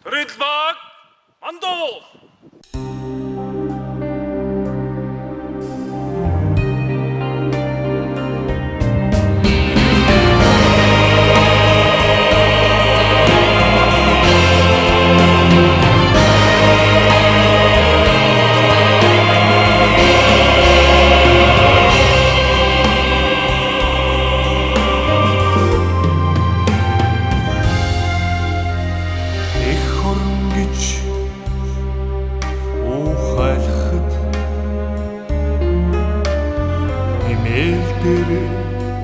Rydbak, Mando!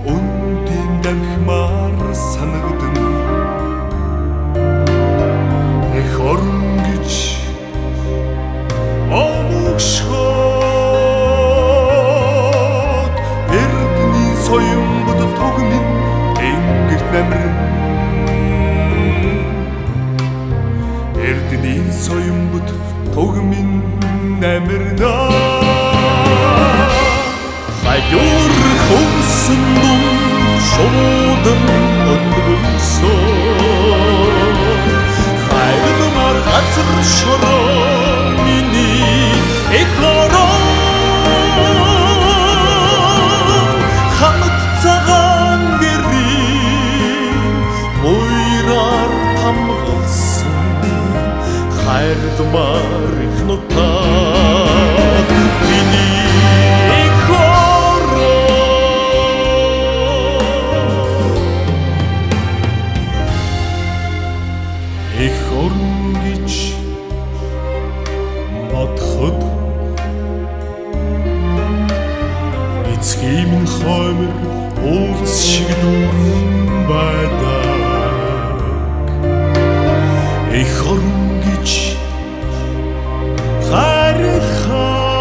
Үндийн дахмаар санагдсан эх орон гэж омогшоод эрдний соён бодол тогмин тэнгэрт намрын эрдний соён бодол тогмин намрнаа Хайр хумсан дун шуудан өндгөлсөн хайрмар газар шороо миний эх орон хамт цагаан гэрийн уйраар тамгалсан хайрмар их нутаг миний эх орон гэж бодоход эцгийн минь хоймор уулс шиг дүүрэн байдаг эх орон гэж харихаар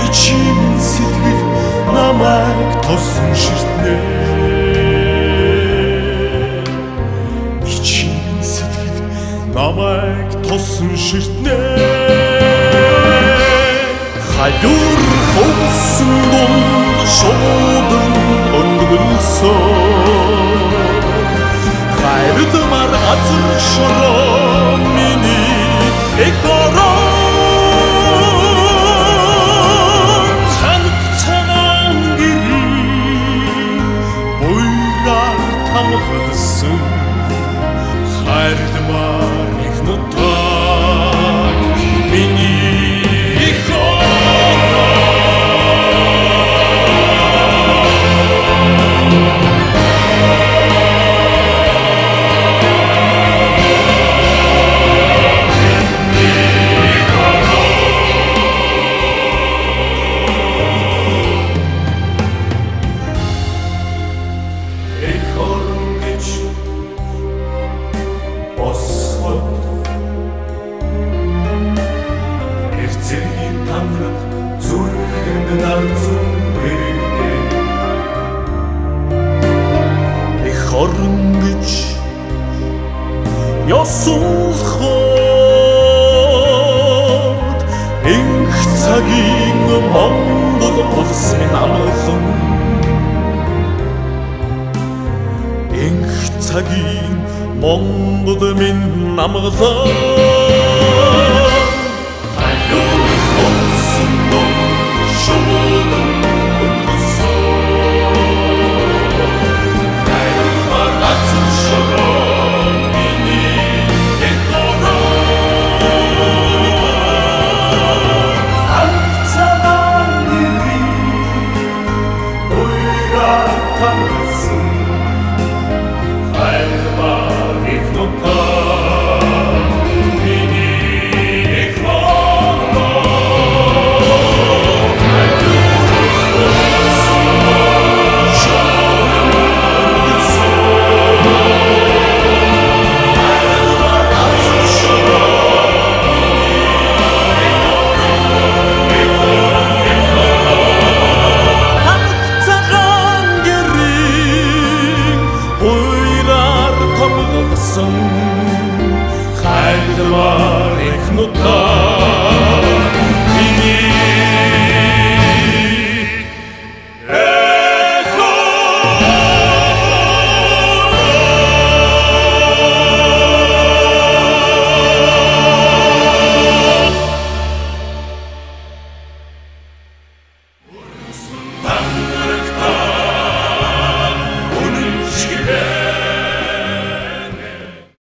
ичийн сэтгэл намайг тосон ширтнэ намайг тосон ширтнэ хайр хумсан дунд шуудан өндгөлсөн хайрмар газар шороо миний эх орон хамт цагаан гэрийн уйраар тамгалсан хайрмар их нутаг миний эх орон гэж босход эрцгийн тамраг зүрхэнд нарцсан бэрэгдээ эх орон гэж ёсолхоод энх цагийн Монгол улсын амлан энх цагийн Монгол минь намглан хайр хумсан дунд шуудан өндгөлсөн хайрмар газар шороо миний эх орон хамт цагаан гэрийн уйраар тамгалсан хайрмар их нутаг миний эх орон хайр хумсан шуудан өндгөлсөн хайрмар газар шороо хамт цагаан гэрийн уйраар тамгалсан хайрмар их нутаг